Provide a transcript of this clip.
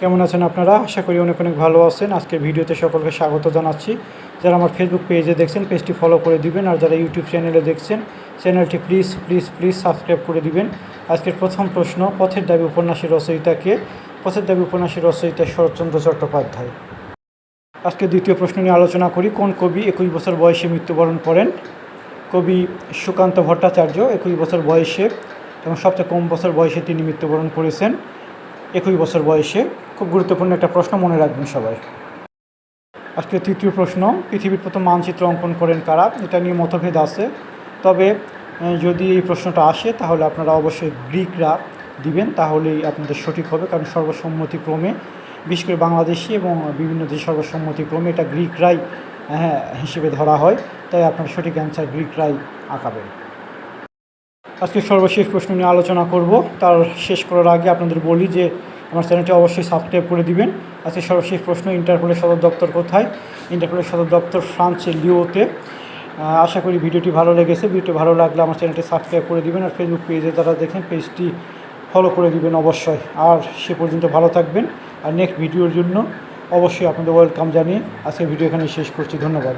কেমন আছেন আপনারা? আশা করি অনেক অনেক ভালো আছেন। আজকের ভিডিওতে সকলকে স্বাগত জানাচ্ছি। যারা আমার ফেসবুক পেজে দেখছেন পেজটি ফলো করে দিবেন, আর যারা ইউটিউব চ্যানেলে দেখছেন চ্যানেলটি প্লিজ প্লিজ প্লিজ সাবস্ক্রাইব করে দিবেন। আজকের প্রথম প্রশ্ন, পথের দাবি উপন্যাসের রচয়িতা কে? পথের দাবি উপন্যাসের রচয়িতা শরৎচন্দ্র চট্টোপাধ্যায়। আজকে দ্বিতীয় প্রশ্ন নিয়ে আলোচনা করি। কোন কবি 21 বছর বয়সে মৃত্যুবরণ করেন? কবি সুকান্ত ভট্টাচার্য 21 বছর বয়সে, এবং সবচেয়ে কম বছর বয়সে তিনি মৃত্যুবরণ করেছেন 21 বছর বয়সে। খুব গুরুত্বপূর্ণ একটা প্রশ্ন, মনে রাখবেন সবাই। আজকে তৃতীয় প্রশ্ন, পৃথিবীর প্রথম মানচিত্র অঙ্কন করেন কারা? এটা নিয়ে মতভেদ আছে, তবে যদি এই প্রশ্নটা আসে তাহলে আপনারা অবশ্যই গ্রিকরা দিবেন, তাহলেই আপনাদের সঠিক হবে। কারণ সর্বসম্মতিক্রমে, বিশেষ করে বাংলাদেশি এবং বিভিন্ন দেশে সর্বসম্মতিক্রমে এটা গ্রিকরাই হিসেবে ধরা হয়, তাই আপনার সঠিক অ্যান্সার গ্রিকরাই আঁকাবেন। আজকে সর্বশেষ প্রশ্ন নিয়ে আলোচনা করব। তার শেষ করার আগে আপনাদের বলি যে আমার চ্যানেলটি অবশ্যই সাবস্ক্রাইব করে দিবেন। আজকে সর্বশেষ প্রশ্ন, ইন্টারপোলের সদর দপ্তর কোথায়? ইন্টারপোলের সদর দপ্তর ফ্রান্সের লিওতে। আশা করি ভিডিওটি ভালো লেগেছে। ভিডিওটি ভালো লাগলে আমার চ্যানেলটি সাবস্ক্রাইব করে দিবেন, আর ফেসবুক পেজে যারা দেখেন পেজটি ফলো করে দিবেন অবশ্যই। আর সে পর্যন্ত ভালো থাকবেন, আর নেক্সট ভিডিওর জন্য অবশ্যই আপনাদের ওয়েলকাম জানিয়ে আজকে ভিডিও এখানে শেষ করছি। ধন্যবাদ।